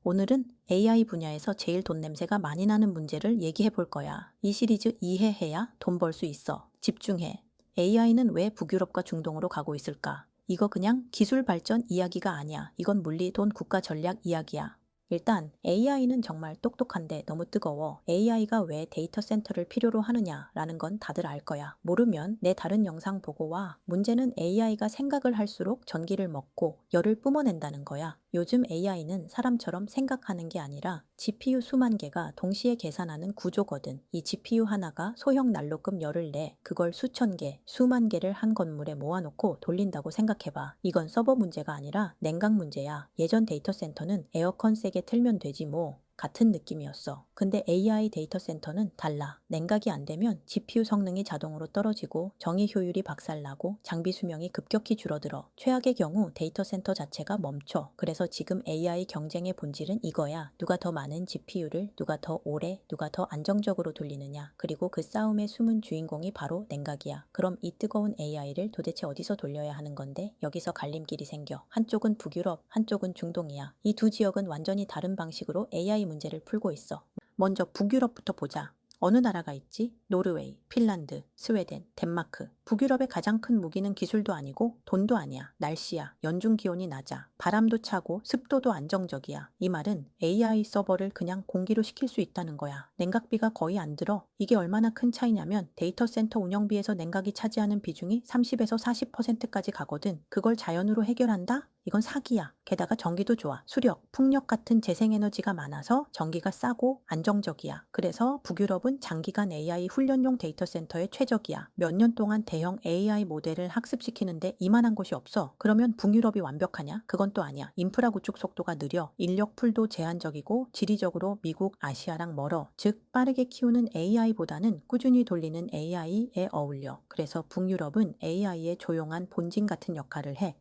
오늘은 AI 분야에서 제일 돈 냄새가 많이 나는 문제를 얘기해 볼 거야. 이 시리즈 이해해야 돈 벌 수 있어. 집중해. AI는 왜 북유럽과 중동으로 가고 있을까? 이거 그냥 기술 발전 이야기가 아니야. 이건 물리, 돈, 국가 전략 이야기야. 일단 AI는 정말 똑똑한데 너무 뜨거워. AI가 왜 데이터 센터를 필요로 하느냐라는 건 다들 알 거야. 모르면 내 다른 영상 보고 와. 문제는 AI가 생각을 할수록 전기를 먹고 열을 뿜어낸다는 거야. 요즘 AI는 사람처럼 생각하는 게 아니라 GPU 수만 개가 동시에 계산하는 구조거든. 이 GPU 하나가 소형 난로급 열을 내 그걸 수천 개, 수만 개를 한 건물에 모아놓고 돌린다고 생각해봐. 이건 서버 문제가 아니라 냉각 문제야. 예전 데이터 센터는 에어컨 세게 틀면 되지 뭐. 같은 느낌이었어. 근데 AI 데이터 센터는 달라. 냉각이 안 되면 GPU 성능이 자동으로 떨어지고 정의 효율이 박살나고 장비 수명이 급격히 줄어들어. 최악의 경우 데이터 센터 자체가 멈춰. 그래서 지금 AI 경쟁의 본질은 이거야. 누가 더 많은 GPU를 누가 더 오래, 누가 더 안정적으로 돌리느냐. 그리고 그 싸움의 숨은 주인공이 바로 냉각이야. 그럼 이 뜨거운 AI를 도대체 어디서 돌려야 하는 건데 여기서 갈림길이 생겨. 한쪽은 북유럽, 한쪽은 중동이야. 이 두 지역은 완전히 다른 방식으로 AI 문제를 풀고 있어. 먼저 북유럽부터 보자. 어느 나라가 있지? 노르웨이, 핀란드, 스웨덴, 덴마크. 북유럽의 가장 큰 무기는 기술도 아니고 돈도 아니야. 날씨야. 연중 기온이 낮아. 바람도 차고 습도도 안정적이야. 이 말은 AI 서버를 그냥 공기로 시킬 수 있다는 거야. 냉각비가 거의 안 들어. 이게 얼마나 큰 차이냐면 데이터 센터 운영비에서 냉각이 차지하는 비중이 30에서 40%까지 가거든. 그걸 자연으로 해결한다? 이건 사기야. 게다가 전기도 좋아. 수력, 풍력 같은 재생에너지가 많아서 전기가 싸고 안정적이야. 그래서 북유럽은 장기간 AI 훈련용 데이터 센터에 최적이야. 몇 년 동안 대형 AI 모델을 학습시키는데 이만한 곳이 없어. 그러면 북유럽이 완벽하냐? 그건 또 아니야. 인프라 구축 속도가 느려. 인력 풀도 제한적이고 지리적으로 미국, 아시아랑 멀어. 즉 빠르게 키우는 AI보다는 꾸준히 돌리는 AI에 어울려. 그래서 북유럽은 AI의 조용한 본진 같은 역할을 해.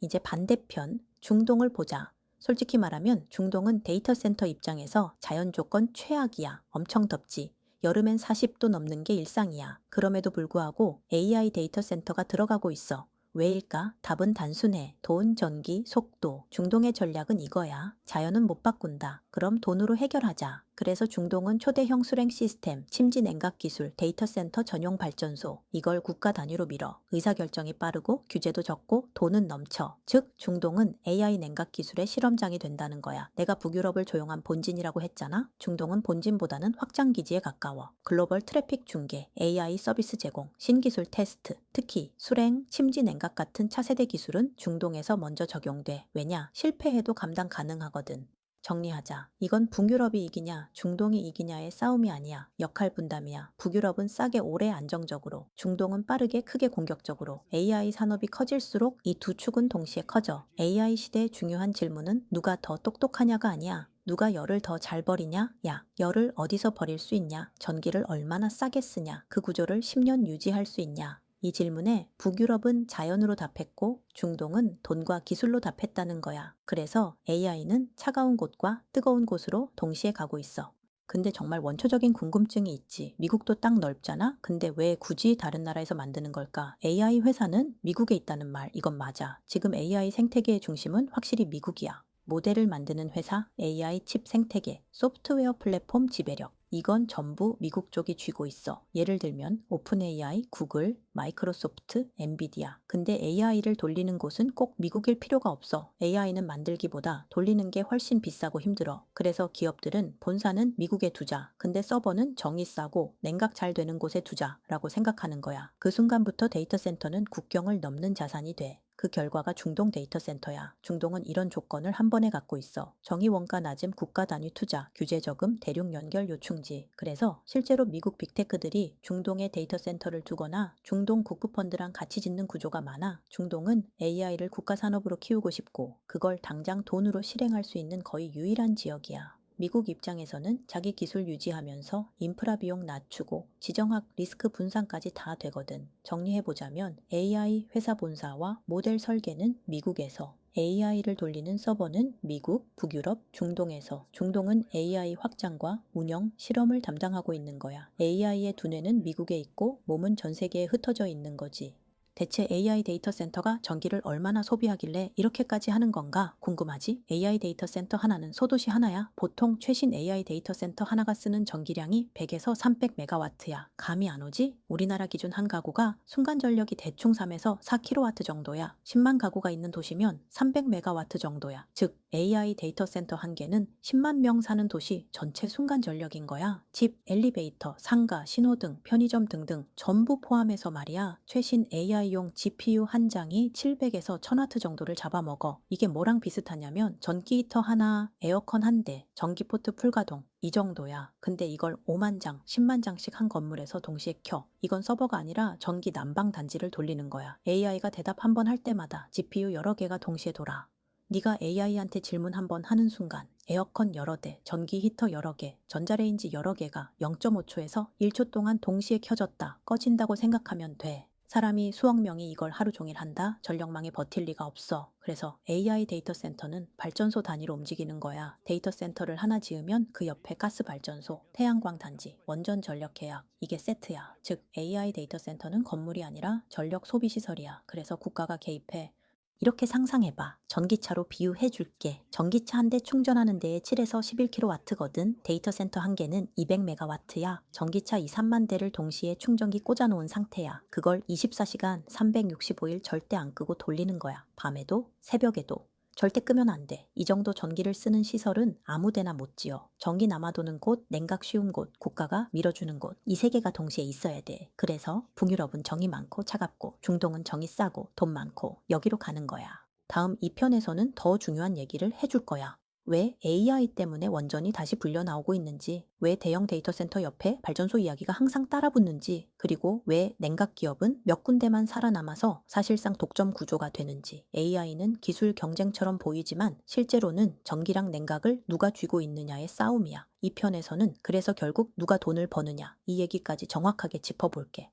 이제 반대편 중동을 보자. 솔직히 말하면 중동은 데이터 센터 입장에서 자연 조건 최악이야. 엄청 덥지. 여름엔 40도 넘는 게 일상이야. 그럼에도 불구하고 AI 데이터 센터가 들어가고 있어. 왜일까? 답은 단순해. 돈, 전기, 속도. 중동의 전략은 이거야. 자연은 못 바꾼다. 그럼 돈으로 해결하자. 그래서 중동은 초대형 수랭 시스템, 침지 냉각 기술, 데이터 센터 전용 발전소. 이걸 국가 단위로 밀어. 의사결정이 빠르고 규제도 적고 돈은 넘쳐. 즉 중동은 AI 냉각 기술의 실험장이 된다는 거야. 내가 북유럽을 조용한 본진이라고 했잖아. 중동은 본진보다는 확장 기지에 가까워. 글로벌 트래픽 중계, AI 서비스 제공, 신기술 테스트, 특히 수랭, 침지 냉각 같은 차세대 기술은 중동에서 먼저 적용돼. 왜냐? 실패해도 감당 가능하거든. 정리하자. 이건 북유럽이 이기냐, 중동이 이기냐의 싸움이 아니야. 역할 분담이야. 북유럽은 싸게 오래 안정적으로, 중동은 빠르게 크게 공격적으로. AI 산업이 커질수록 이 두 축은 동시에 커져. AI 시대의 중요한 질문은 누가 더 똑똑하냐가 아니야. 누가 열을 더 잘 버리냐? 야, 열을 어디서 버릴 수 있냐? 전기를 얼마나 싸게 쓰냐? 그 구조를 10년 유지할 수 있냐? 이 질문에 북유럽은 자연으로 답했고 중동은 돈과 기술로 답했다는 거야. 그래서 AI는 차가운 곳과 뜨거운 곳으로 동시에 가고 있어. 근데 정말 원초적인 궁금증이 있지. 미국도 땅 넓잖아? 근데 왜 굳이 다른 나라에서 만드는 걸까? AI 회사는 미국에 있다는 말, 이건 맞아. 지금 AI 생태계의 중심은 확실히 미국이야. 모델을 만드는 회사, AI 칩 생태계, 소프트웨어 플랫폼 지배력. 이건 전부 미국 쪽이 쥐고 있어. 예를 들면 오픈 AI, 구글, 마이크로소프트, 엔비디아. 근데 AI를 돌리는 곳은 꼭 미국일 필요가 없어. AI는 만들기보다 돌리는 게 훨씬 비싸고 힘들어. 그래서 기업들은 본사는 미국에 두자. 근데 서버는 정이 싸고 냉각 잘 되는 곳에 두자라고 생각하는 거야. 그 순간부터 데이터 센터는 국경을 넘는 자산이 돼. 그 결과가 중동 데이터 센터야. 중동은 이런 조건을 한 번에 갖고 있어. 정의 원가 낮음 국가 단위 투자, 규제 적음, 대륙 연결 요충지. 그래서 실제로 미국 빅테크들이 중동에 데이터 센터를 두거나 중동 국부펀드랑 같이 짓는 구조가 많아. 중동은 AI를 국가 산업으로 키우고 싶고 그걸 당장 돈으로 실행할 수 있는 거의 유일한 지역이야. 미국 입장에서는 자기 기술 유지하면서 인프라 비용 낮추고 지정학 리스크 분산까지 다 되거든. 정리해보자면 AI 회사 본사와 모델 설계는 미국에서, AI를 돌리는 서버는 미국, 북유럽, 중동에서, 중동은 AI 확장과 운영, 실험을 담당하고 있는 거야. AI의 두뇌는 미국에 있고 몸은 전 세계에 흩어져 있는 거지. 대체 AI 데이터 센터가 전기를 얼마나 소비하길래 이렇게까지 하는 건가 궁금하지? AI 데이터 센터 하나는 소도시 하나야. 보통 최신 AI 데이터 센터 하나가 쓰는 전기량이 100에서 300메가와트야. 감이 안 오지? 우리나라 기준 한 가구가 순간 전력이 대충 3에서 4kW 정도야. 10만 가구가 있는 도시면 300메가와트 정도야. 즉 AI 데이터 센터 한 개는 10만 명 사는 도시 전체 순간 전력인 거야. 집, 엘리베이터, 상가, 신호등, 편의점 등등 전부 포함해서 말이야. 최신 AI용 GPU 한 장이 700에서 1000W 정도를 잡아먹어. 이게 뭐랑 비슷하냐면 전기 히터 하나, 에어컨 한 대, 전기포트 풀가동 이 정도야. 근데 이걸 5만 장, 10만 장씩 한 건물에서 동시에 켜. 이건 서버가 아니라 전기 난방 단지를 돌리는 거야. AI가 대답 한 번 할 때마다 GPU 여러 개가 동시에 돌아. 네가 AI한테 질문 한 번 하는 순간 에어컨 여러 대, 전기 히터 여러 개, 전자레인지 여러 개가 0.5초에서 1초 동안 동시에 켜졌다, 꺼진다고 생각하면 돼. 사람이 수억 명이 이걸 하루 종일 한다? 전력망에 버틸 리가 없어. 그래서 AI 데이터 센터는 발전소 단위로 움직이는 거야. 데이터 센터를 하나 지으면 그 옆에 가스 발전소, 태양광 단지, 원전 전력 계약, 이게 세트야. 즉 AI 데이터 센터는 건물이 아니라 전력 소비 시설이야. 그래서 국가가 개입해. 이렇게 상상해봐. 전기차로 비유해줄게. 전기차 한 대 충전하는 데에 7에서 11kW거든. 데이터 센터 한 개는 200메가와트야. 전기차 2, 3만 대를 동시에 충전기 꽂아놓은 상태야. 그걸 24시간 365일 절대 안 끄고 돌리는 거야. 밤에도 새벽에도. 절대 끄면 안 돼. 이 정도 전기를 쓰는 시설은 아무 데나 못 지어. 전기 남아도는 곳, 냉각 쉬운 곳, 국가가 밀어주는 곳. 이 세 개가 동시에 있어야 돼. 그래서 북유럽은 정이 많고 차갑고, 중동은 정이 싸고 돈 많고 여기로 가는 거야. 다음 2편에서는 더 중요한 얘기를 해줄 거야. 왜 AI 때문에 원전이 다시 불려 나오고 있는지, 왜 대형 데이터 센터 옆에 발전소 이야기가 항상 따라붙는지, 그리고 왜 냉각 기업은 몇 군데만 살아남아서 사실상 독점 구조가 되는지. AI는 기술 경쟁처럼 보이지만 실제로는 전기랑 냉각을 누가 쥐고 있느냐의 싸움이야. 이 편에서는 그래서 결국 누가 돈을 버느냐, 이 얘기까지 정확하게 짚어볼게.